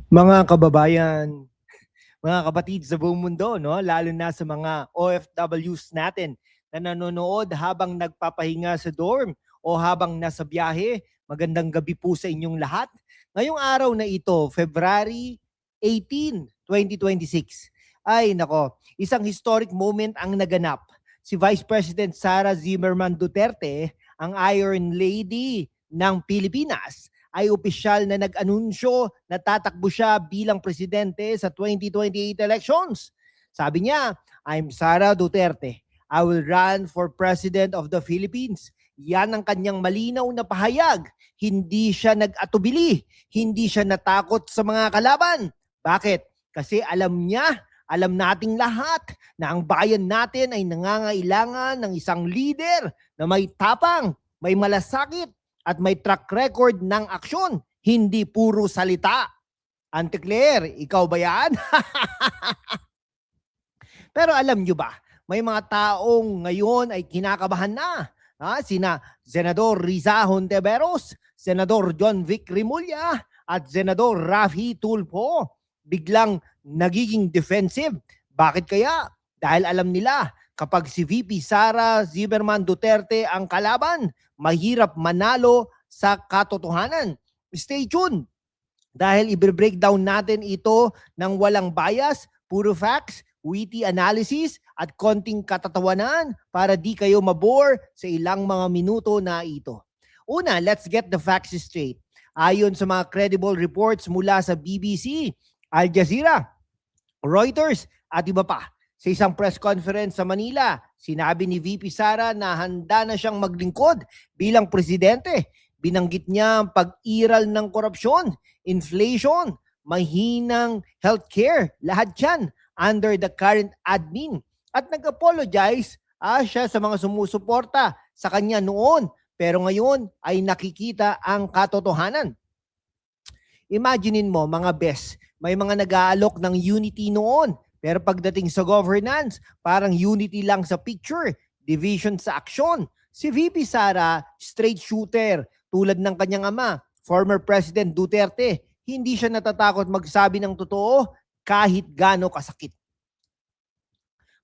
Mga kababayan, mga kapatid sa buong mundo, no? Lalo na sa mga OFWs natin na nanonood habang nagpapahinga sa dorm o habang nasa biyahe. Magandang gabi po sa inyong lahat. Ngayong araw na ito, February 18, 2026. Ay nako, isang historic moment ang naganap. Si Vice President Sara Zimmerman Duterte, ang Iron Lady ng Pilipinas, ay opisyal na nag-anunsyo na tatakbo siya bilang presidente sa 2028 elections. Sabi niya, I'm Sara Duterte. I will run for President of the Philippines. Yan ang kanyang malinaw na pahayag. Hindi siya nag-atubili. Hindi siya natakot sa mga kalaban. Bakit? Kasi alam nating lahat na ang bayan natin ay nangangailangan ng isang leader na may tapang, may malasakit, at may track record ng aksyon, hindi puro salita. Auntie Claire, ikaw ba yan? Pero alam nyo ba, may mga taong ngayon ay kinakabahan na. Sina Senador Riza Hontiveros, Senador John Vic Rimulya, at Senador Rafi Tulfo. Biglang nagiging defensive. Bakit kaya? Dahil alam nila, kapag si VP Sara Zimmerman Duterte ang kalaban, mahirap manalo sa katotohanan. Stay tuned dahil i-breakdown natin ito ng walang bias, puro facts, witty analysis at konting katatawanan para di kayo mabore sa ilang mga minuto na ito. Una, let's get the facts straight. Ayon sa mga credible reports mula sa BBC, Al Jazeera, Reuters at iba pa, sa isang press conference sa Manila, sinabi ni VP Sara na handa na siyang maglingkod bilang presidente. Binanggit niya ang pag-iral ng korupsyon, inflation, mahinang healthcare, lahat yan under the current admin. At nag-apologize siya sa mga sumusuporta sa kanya noon, pero ngayon ay nakikita ang katotohanan. Imaginein mo mga bes, may mga nag-aalok ng unity noon, pero pagdating sa governance, parang unity lang sa picture, division sa aksyon. Si VP Sara, straight shooter, tulad ng kanyang ama, former President Duterte, hindi siya natatakot magsabi ng totoo kahit gaano kasakit.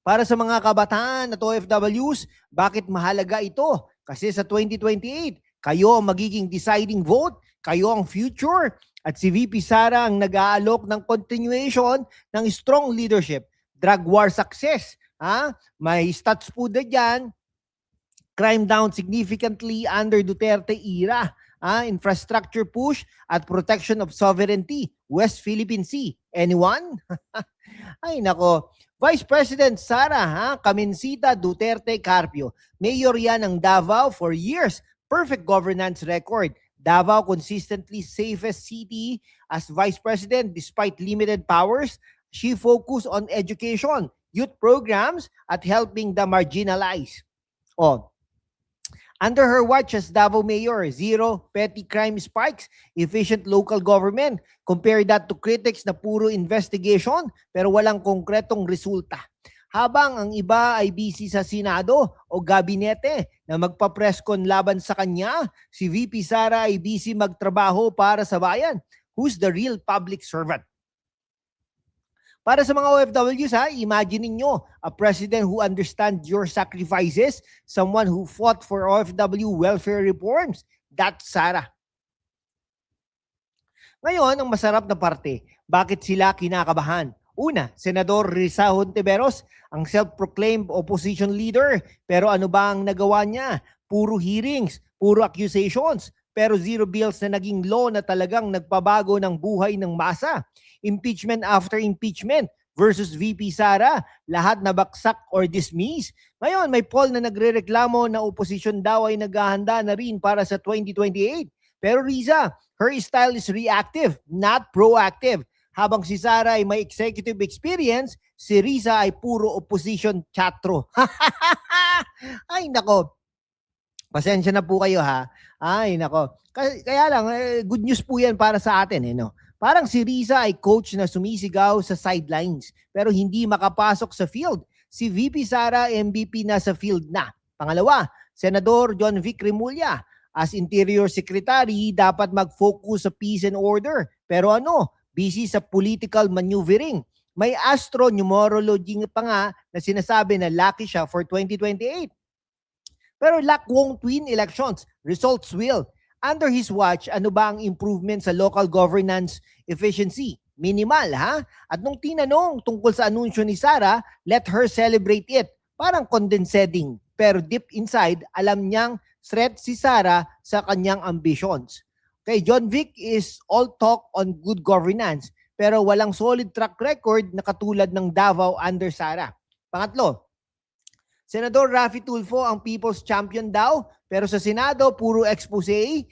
Para sa mga kabataan at OFWs, bakit mahalaga ito? Kasi sa 2028, kayo ang magiging deciding vote, kayo ang future, at si VP Sara ang nag-aalok ng continuation ng strong leadership, drug war success. May stats po na dyan, crime down significantly under Duterte era, infrastructure push at protection of sovereignty, West Philippine Sea. Anyone? Ay nako, Vice President Sara Camencita Duterte Carpio. Mayor yan ng Davao for years. Perfect governance record. Davao consistently safest city as Vice President despite limited powers. She focused on education, youth programs, at helping the marginalized. Under her watch as Davao Mayor, zero petty crime spikes, efficient local government. Compare that to critics na puro investigation pero walang konkretong resulta. Habang ang iba ay busy sa Senado o gabinete na magpa-presscon laban sa kanya, si VP Sara ay busy magtrabaho para sa bayan. Who's the real public servant? Para sa mga OFWs, imagine niyo a president who understands your sacrifices, someone who fought for OFW welfare reforms. That's Sara. Ngayon, ang masarap na parte, bakit sila kinakabahan? Una, Senador Riza Hontiveros, ang self-proclaimed opposition leader. Pero ano ba ang nagawa niya? Puro hearings, puro accusations, pero zero bills na naging law na talagang nagpabago ng buhay ng masa. Impeachment after impeachment versus VP Sara, lahat na baksak or dismiss. Ngayon, may poll na nagrereklamo na opposition daw ay naghahanda na rin para sa 2028. Pero Riza, her style is reactive, not proactive. Habang si Sara ay may executive experience, si Riza ay puro opposition chatro. Ay nako, pasensya na po kayo Ay nako, kaya lang, good news po yan para sa atin. No? Parang si Riza ay coach na sumisigaw sa sidelines pero hindi makapasok sa field. Si VP Sara, MVP na sa field na. Pangalawa, Senador John Vic Rimulya. As Interior Secretary, dapat mag-focus sa peace and order. Pero busy sa political maneuvering. May astro-numerology pa nga na sinasabi na lucky siya for 2028. Pero luck won't win elections. Results will. Under his watch, ano ba ang improvement sa local governance efficiency? Minimal, ha? At nung tinanong tungkol sa anunsyo ni Sara, let her celebrate it. Parang condescending. Pero deep inside, alam niyang threat si Sara sa kanyang ambitions. Okay, John Vic is all talk on good governance, pero walang solid track record na katulad ng Davao under Sara. Pangatlo, Senador Raffy Tulfo ang people's champion daw, pero sa Senado, puro expose,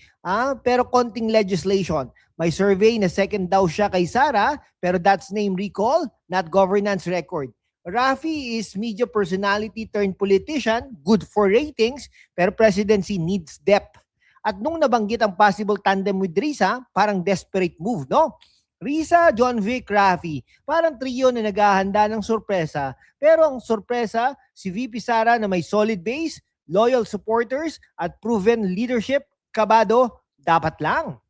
pero konting legislation. May survey na second daw siya kay Sara, pero that's name recall, not governance record. Raffy is media personality turned politician, good for ratings, pero presidency needs depth. At nung nabanggit ang possible tandem with Risa, parang desperate move, no? Risa, John Vic, Raffy, parang trio na naghahanda ng sorpresa. Pero ang sorpresa, si VP Sara na may solid base, loyal supporters, at proven leadership, kabado, dapat lang.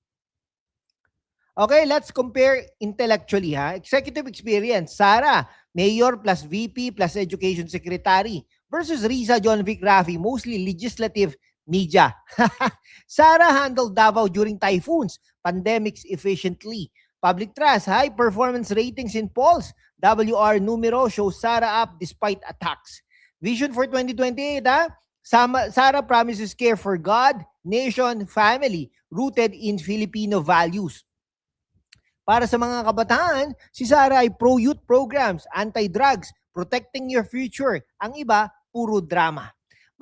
Okay, let's compare intellectually, ha. Executive experience, Sara, Mayor plus VP plus Education Secretary versus Risa, John Vic, Raffy, mostly legislative media. Sara handled Davao during typhoons, pandemics efficiently. Public trust, high performance ratings in polls. WR numero shows Sara up despite attacks. Vision for 2028, ha? Sara promises care for God, nation, family, rooted in Filipino values. Para sa mga kabataan, si Sara ay pro-youth programs, anti-drugs, protecting your future. Ang iba, puro drama.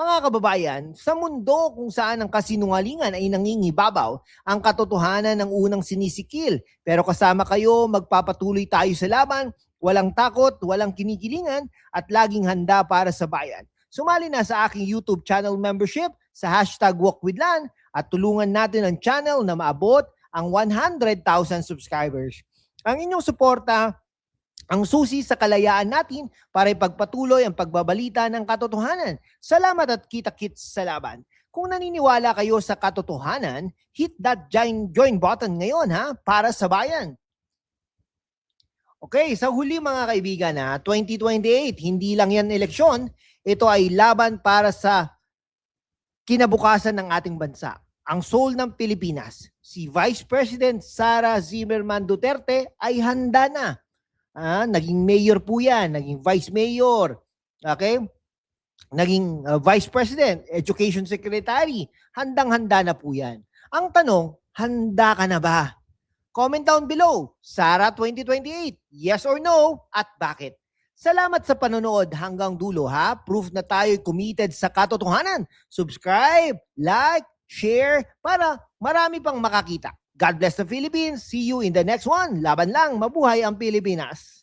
Mga kababayan, sa mundo kung saan ang kasinungalingan ay nangingibabaw, ang katotohanan ng unang sinisikil. Pero kasama kayo, magpapatuloy tayo sa laban, walang takot, walang kinikilingan, at laging handa para sa bayan. Sumali na sa aking YouTube channel membership sa #WalkWithLan at tulungan natin ang channel na maabot ang 100,000 subscribers. Ang inyong suporta ang susi sa kalayaan natin para ipagpatuloy ang pagbabalita ng katotohanan. Salamat at kita-kits sa laban. Kung naniniwala kayo sa katotohanan, hit that join button ngayon, ha, para sa bayan. Okay, sa huli mga kaibigan, 2028, hindi lang yan eleksyon, ito ay laban para sa kinabukasan ng ating bansa. Ang soul ng Pilipinas, si Vice President Sara Zimmerman Duterte ay handa na. Naging mayor po yan, naging vice mayor, okay? Naging vice president, education secretary, handang-handa na po yan. Ang tanong, handa ka na ba? Comment down below, Sara 2028, yes or no, at bakit? Salamat sa panonood hanggang dulo, ha? Proof na tayo'y committed sa katotohanan. Subscribe, like, share, para marami pang makakita. God bless the Philippines. See you in the next one. Laban lang. Mabuhay ang Pilipinas.